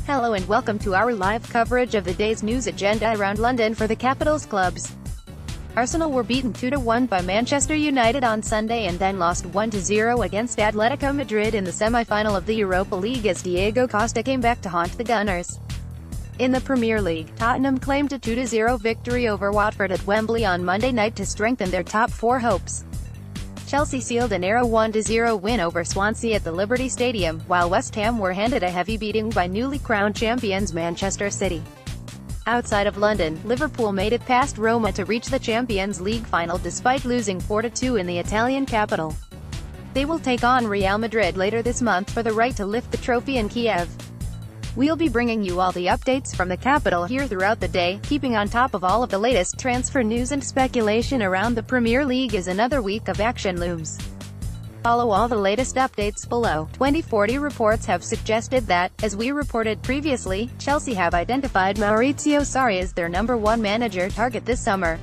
Hello and welcome to our live coverage of the day's news agenda around London for the Capitals clubs. Arsenal were beaten 2-1 by Manchester United on Sunday and then lost 1-0 against Atletico Madrid in the semi-final of the Europa League as Diego Costa came back to haunt the Gunners. In the Premier League, Tottenham claimed a 2-0 victory over Watford at Wembley on Monday night to strengthen their top four hopes. Chelsea sealed a narrow 1-0 win over Swansea at the Liberty Stadium, while West Ham were handed a heavy beating by newly crowned champions Manchester City. Outside of London, Liverpool made it past Roma to reach the Champions League final despite losing 4-2 in the Italian capital. They will take on Real Madrid later this month for the right to lift the trophy in Kiev. We'll be bringing you all the updates from the capital here throughout the day, keeping on top of all of the latest transfer news and speculation around the Premier League as another week of action looms. Follow all the latest updates below. 2040 reports have suggested that, as we reported previously, Chelsea have identified Maurizio Sarri as their #1 manager target this summer.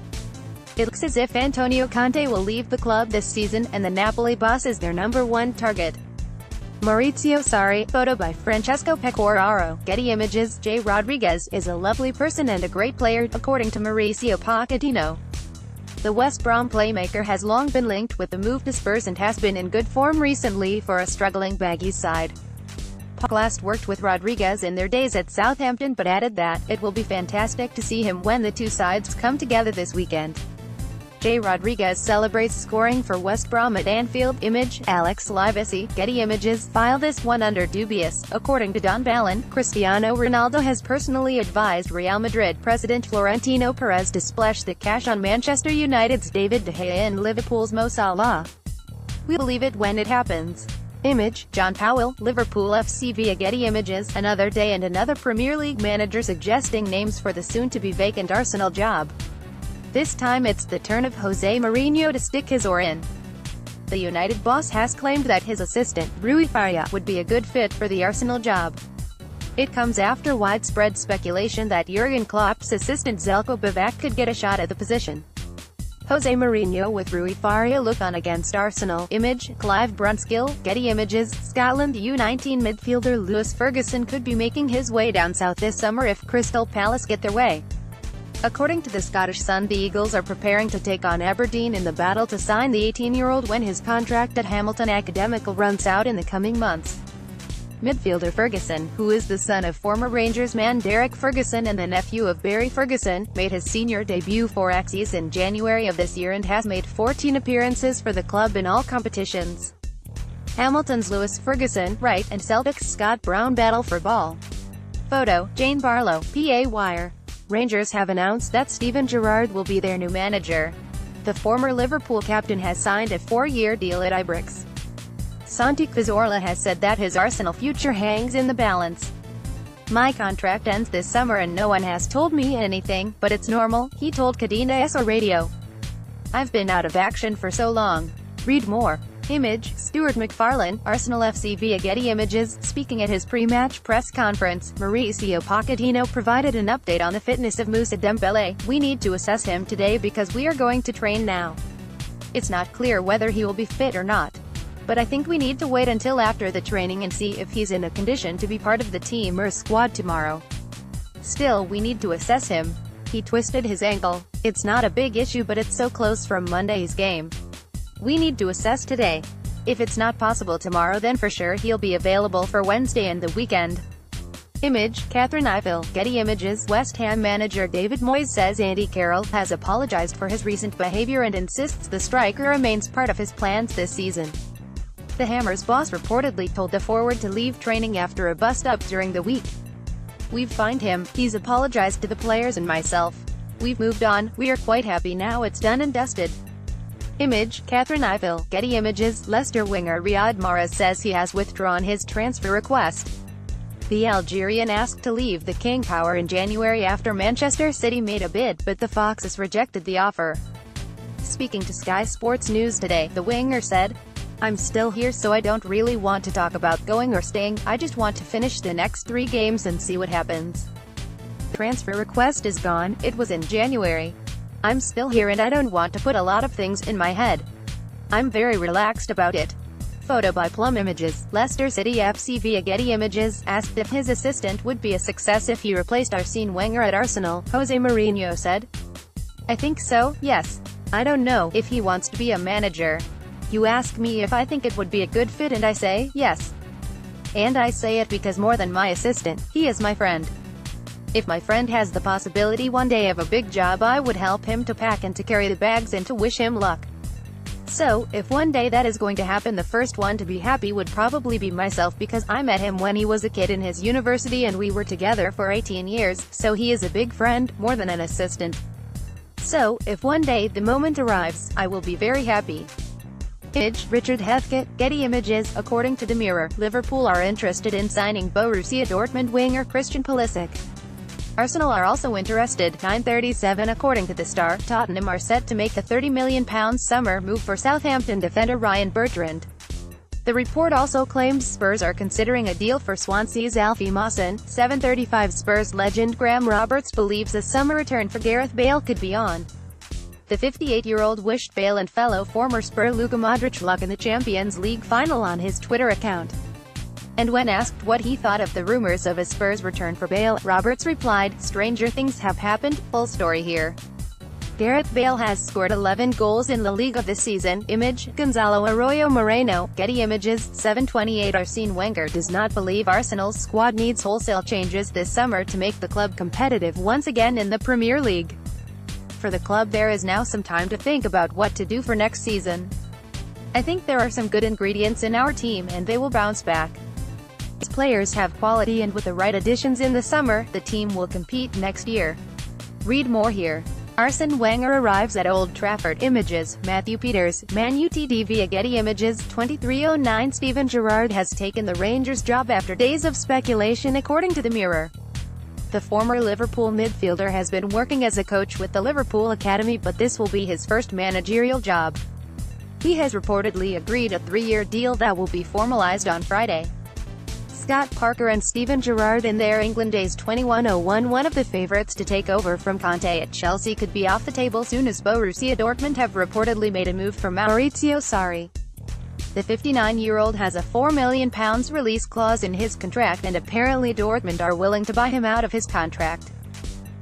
It looks as if Antonio Conte will leave the club this season, and the Napoli boss is their #1 target. Maurizio Sarri, photo by Francesco Pecoraro, Getty Images. Jay Rodriguez is a lovely person and a great player, according to Mauricio Pochettino. The West Brom playmaker has long been linked with the move to Spurs and has been in good form recently for a struggling Baggies side. Poch last worked with Rodriguez in their days at Southampton but added that, it will be fantastic to see him when the two sides come together this weekend. Jay Rodriguez celebrates scoring for West Brom at Anfield. Image, Alex Livesi, Getty Images. File this one under dubious. According to Don Balin, Cristiano Ronaldo has personally advised Real Madrid president Florentino Perez to splash the cash on Manchester United's David De Gea and Liverpool's Mo Salah. We'll believe it when it happens. Image, John Powell, Liverpool FC via Getty Images. Another day and another Premier League manager suggesting names for the soon-to-be vacant Arsenal job. This time it's the turn of Jose Mourinho to stick his oar in. The United boss has claimed that his assistant, Rui Faria, would be a good fit for the Arsenal job. It comes after widespread speculation that Jurgen Klopp's assistant Željko Babac could get a shot at the position. Jose Mourinho with Rui Faria look on against Arsenal. Image, Clive Brunskill, Getty Images. Scotland U19 midfielder Lewis Ferguson could be making his way down south this summer if Crystal Palace get their way. According to the Scottish Sun, the Eagles are preparing to take on Aberdeen in the battle to sign the 18-year-old when his contract at Hamilton Academical runs out in the coming months. Midfielder Ferguson, who is the son of former Rangers man Derek Ferguson and the nephew of Barry Ferguson, made his senior debut for Axis in January of this year and has made 14 appearances for the club in all competitions. Hamilton's Lewis Ferguson, right, and Celtic's Scott Brown battle for ball. Photo, Jane Barlow, PA Wire. Rangers have announced that Steven Gerrard will be their new manager. The former Liverpool captain has signed a 4-year deal at Ibrox. Santi Cazorla has said that his Arsenal future hangs in the balance. "My contract ends this summer and no one has told me anything, but it's normal," he told Cadena SR Radio. "I've been out of action for so long." Read more. Image, Stuart McFarlane, Arsenal FC via Getty Images. Speaking at his pre-match press conference, Mauricio Pochettino provided an update on the fitness of Moussa Dembele. "We need to assess him today because we are going to train now. It's not clear whether he will be fit or not. But I think we need to wait until after the training and see if he's in a condition to be part of the team or squad tomorrow. Still, we need to assess him. He twisted his ankle. It's not a big issue but it's so close from Monday's game. We need to assess today. If it's not possible tomorrow then for sure he'll be available for Wednesday and the weekend." Image, Catherine Iville, Getty Images. West Ham manager David Moyes says Andy Carroll has apologized for his recent behavior and insists the striker remains part of his plans this season. The Hammers boss reportedly told the forward to leave training after a bust-up during the week. "We've fined him, he's apologized to the players and myself. We've moved on, we are quite happy now, it's done and dusted." Image, Catherine Iville, Getty Images. Leicester winger Riyad Mahrez says he has withdrawn his transfer request. The Algerian asked to leave the King Power in January after Manchester City made a bid, but the Foxes rejected the offer. Speaking to Sky Sports News today, the winger said, "I'm still here so I don't really want to talk about going or staying, I just want to finish the next 3 games and see what happens. The transfer request is gone, it was in January. I'm still here and I don't want to put a lot of things in my head. I'm very relaxed about it." Photo by Plum Images. Leicester City FC via Getty Images asked if his assistant would be a success if he replaced Arsene Wenger at Arsenal. Jose Mourinho said, "I think so, yes. I don't know if he wants to be a manager. You ask me if I think it would be a good fit and I say, yes. And I say it because more than my assistant, he is my friend. If my friend has the possibility one day of a big job, I would help him to pack and to carry the bags and to wish him luck. So, if one day that is going to happen, the first one to be happy would probably be myself, because I met him when he was a kid in his university and we were together for 18 years, so he is a big friend, more than an assistant. So, if one day the moment arrives, I will be very happy." Image, Richard Heathcote, Getty Images. According to The Mirror, Liverpool are interested in signing Borussia Dortmund winger Christian Pulisic. Arsenal are also interested. 9:37. According to The Star, Tottenham are set to make a £30 million summer move for Southampton defender Ryan Bertrand. The report also claims Spurs are considering a deal for Swansea's Alfie Mawson. 7:35. Spurs legend Graham Roberts believes a summer return for Gareth Bale could be on. The 58-year-old wished Bale and fellow former Spur Luka Modric luck in the Champions League final on his Twitter account. And when asked what he thought of the rumors of a Spurs return for Bale, Roberts replied, "Stranger things have happened." Full story here. Gareth Bale has scored 11 goals in La Liga this season. Image, Gonzalo Arroyo Moreno, Getty Images. 7:28. Arsene Wenger does not believe Arsenal's squad needs wholesale changes this summer to make the club competitive once again in the Premier League. For the club, there is now some time to think about what to do for next season. "I think there are some good ingredients in our team and they will bounce back. These players have quality, and with the right additions in the summer, the team will compete next year." Read more here. Arsene Wenger arrives at Old Trafford. Images, Matthew Peters, Man Utd via Getty Images. 23:09. Steven Gerrard has taken the Rangers job after days of speculation, according to The Mirror. The former Liverpool midfielder has been working as a coach with the Liverpool Academy, but this will be his first managerial job. He has reportedly agreed a 3-year deal that will be formalized on Friday. Scott Parker and Steven Gerrard in their England days. 21:01. One of the favourites to take over from Conte at Chelsea could be off the table soon, as Borussia Dortmund have reportedly made a move for Maurizio Sarri. The 59-year-old has a £4 million release clause in his contract, and apparently Dortmund are willing to buy him out of his contract.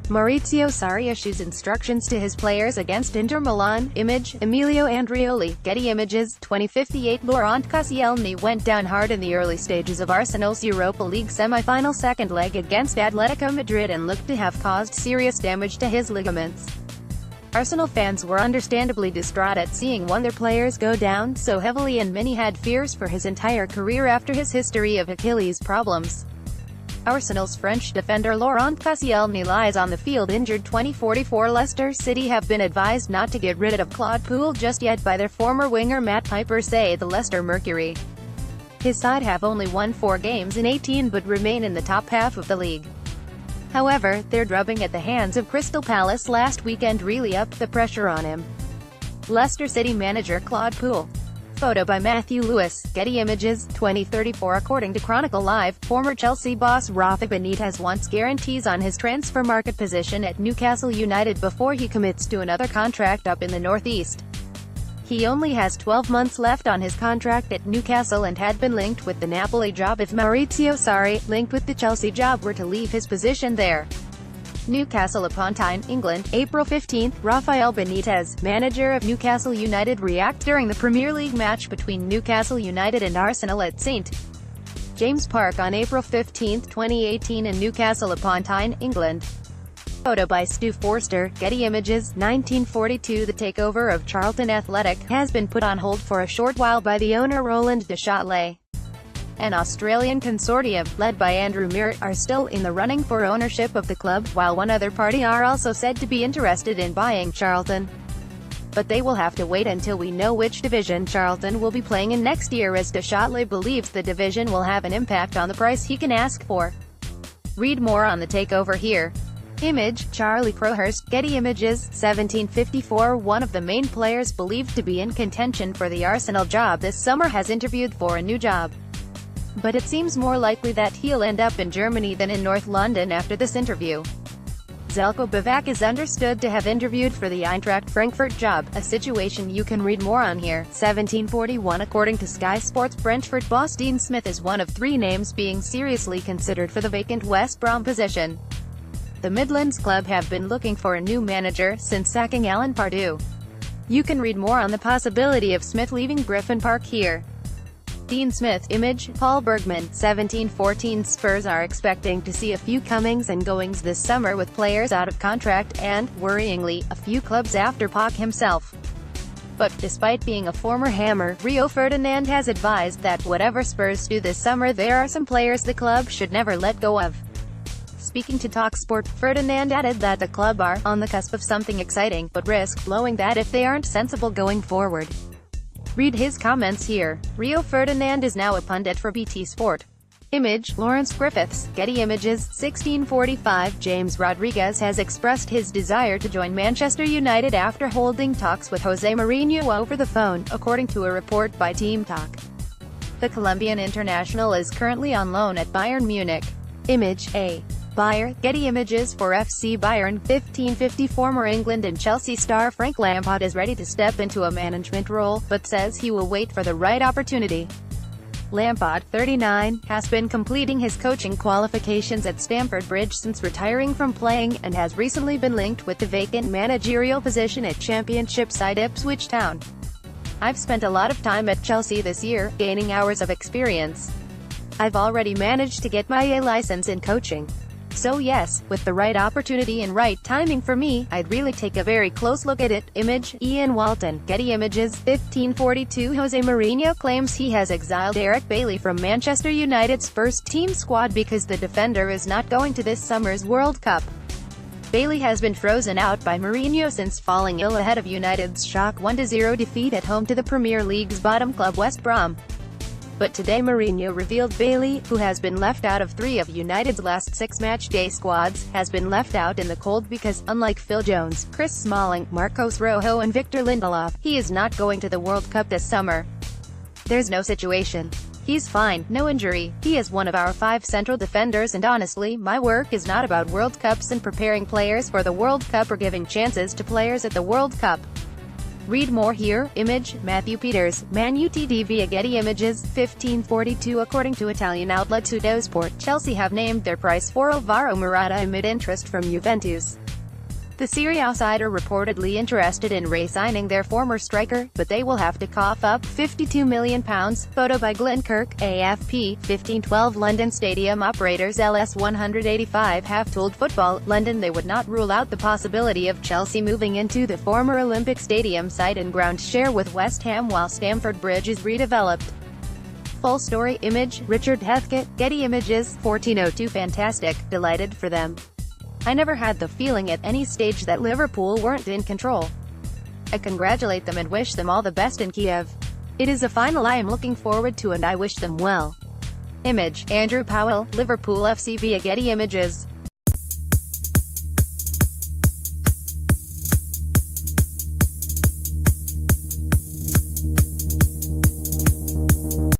Maurizio Sarri issues instructions to his players against Inter Milan. Image, Emilio Andrioli, Getty Images. 20:58. Laurent Koscielny went down hard in the early stages of Arsenal's Europa League semi-final second leg against Atletico Madrid and looked to have caused serious damage to his ligaments. Arsenal fans were understandably distraught at seeing one of their players go down so heavily, and many had fears for his entire career after his history of Achilles problems. Arsenal's French defender Laurent Koscielny lies on the field injured. 20:44. Leicester City have been advised not to get rid of Claude Puel just yet by their former winger Matt Piper, say the Leicester Mercury. His side have only won 4 games in 18 but remain in the top half of the league. However, their drubbing at the hands of Crystal Palace last weekend really upped the pressure on him. Leicester City manager Claude Puel. Photo by Matthew Lewis, Getty Images. 20:34. According to Chronicle Live, former Chelsea boss Rafa Benitez wants guarantees on his transfer market position at Newcastle United before he commits to another contract up in the northeast. He only has 12 months left on his contract at Newcastle and had been linked with the Napoli job if Maurizio Sarri, linked with the Chelsea job, were to leave his position there. Newcastle upon Tyne, England, April 15. Rafael Benitez, manager of Newcastle United, reacts during the Premier League match between Newcastle United and Arsenal at St. James Park on April 15, 2018 in Newcastle upon Tyne, England. Photo by Stu Forster, Getty Images. 1942. The takeover of Charlton Athletic has been put on hold for a short while by the owner Roland de Châtelet. An Australian consortium, led by Andrew Muir, are still in the running for ownership of the club, while one other party are also said to be interested in buying Charlton. But they will have to wait until we know which division Charlton will be playing in next year, as de Châtelet believes the division will have an impact on the price he can ask for. Read more on the takeover here. Image, Charlie Crowhurst, Getty Images. 17:54. One of the main players believed to be in contention for the Arsenal job this summer has interviewed for a new job. But it seems more likely that he'll end up in Germany than in North London after this interview. Željko Bivak is understood to have interviewed for the Eintracht Frankfurt job, a situation you can read more on here. 1741 According to Sky Sports, Brentford boss Dean Smith is one of 3 names being seriously considered for the vacant West Brom position. The Midlands club have been looking for a new manager since sacking Alan Pardew. You can read more on the possibility of Smith leaving Griffin Park here. Dean Smith, image, Paul Bergman. 1714 Spurs are expecting to see a few comings and goings this summer with players out of contract and, worryingly, a few clubs after Poch himself. But, despite being a former Hammer, Rio Ferdinand has advised that whatever Spurs do this summer, there are some players the club should never let go of. Speaking to TalkSport, Ferdinand added that the club are on the cusp of something exciting, but risk blowing that if they aren't sensible going forward. Read his comments here. Rio Ferdinand is now a pundit for BT Sport. Image, Lawrence Griffiths. Getty Images. 1645 James Rodriguez has expressed his desire to join Manchester United after holding talks with Jose Mourinho over the phone, according to a report by Team Talk. The Colombian international is currently on loan at Bayern Munich. Image, A. Bayer, Getty Images. For FC Bayern, 1550 former England and Chelsea star Frank Lampard is ready to step into a management role, but says he will wait for the right opportunity. Lampard, 39, has been completing his coaching qualifications at Stamford Bridge since retiring from playing, and has recently been linked with the vacant managerial position at Championship side Ipswich Town. I've spent a lot of time at Chelsea this year, gaining hours of experience. I've already managed to get my A license in coaching. So yes, with the right opportunity and right timing for me, I'd really take a very close look at it. Image, Ian Walton. Getty Images. 1542 Jose Mourinho claims he has exiled Eric Bailly from Manchester United's first team squad because the defender is not going to this summer's World Cup. Bailly has been frozen out by Mourinho since falling ill ahead of United's shock 1-0 defeat at home to the Premier League's bottom club West Brom. But today Mourinho revealed Bailly, who has been left out of 3 of United's last 6 matchday squads, has been left out in the cold because, unlike Phil Jones, Chris Smalling, Marcos Rojo and Victor Lindelof, he is not going to the World Cup this summer. There's no situation. He's fine, no injury, he is one of our 5 central defenders, and honestly, my work is not about World Cups and preparing players for the World Cup or giving chances to players at the World Cup. Read more here. Image, Matthew Peters. Man Utd via Getty Images. 1542 According to Italian outlet Tuttosport, Chelsea have named their price for Alvaro Morata amid interest from Juventus. The Serie A side are reportedly interested in re-signing their former striker, but they will have to cough up £52 million. Photo by Glenn Kirk, AFP. 1512 London Stadium operators LS185 have told Football London they would not rule out the possibility of Chelsea moving into the former Olympic Stadium site and ground share with West Ham while Stamford Bridge is redeveloped. Full story. Image, Richard Heathcote. Getty Images. 1402 Fantastic, delighted for them. I never had the feeling at any stage that Liverpool weren't in control. I congratulate them and wish them all the best in Kiev. It is a final I am looking forward to and I wish them well. Image, Andrew Powell. Liverpool FC via Getty Images.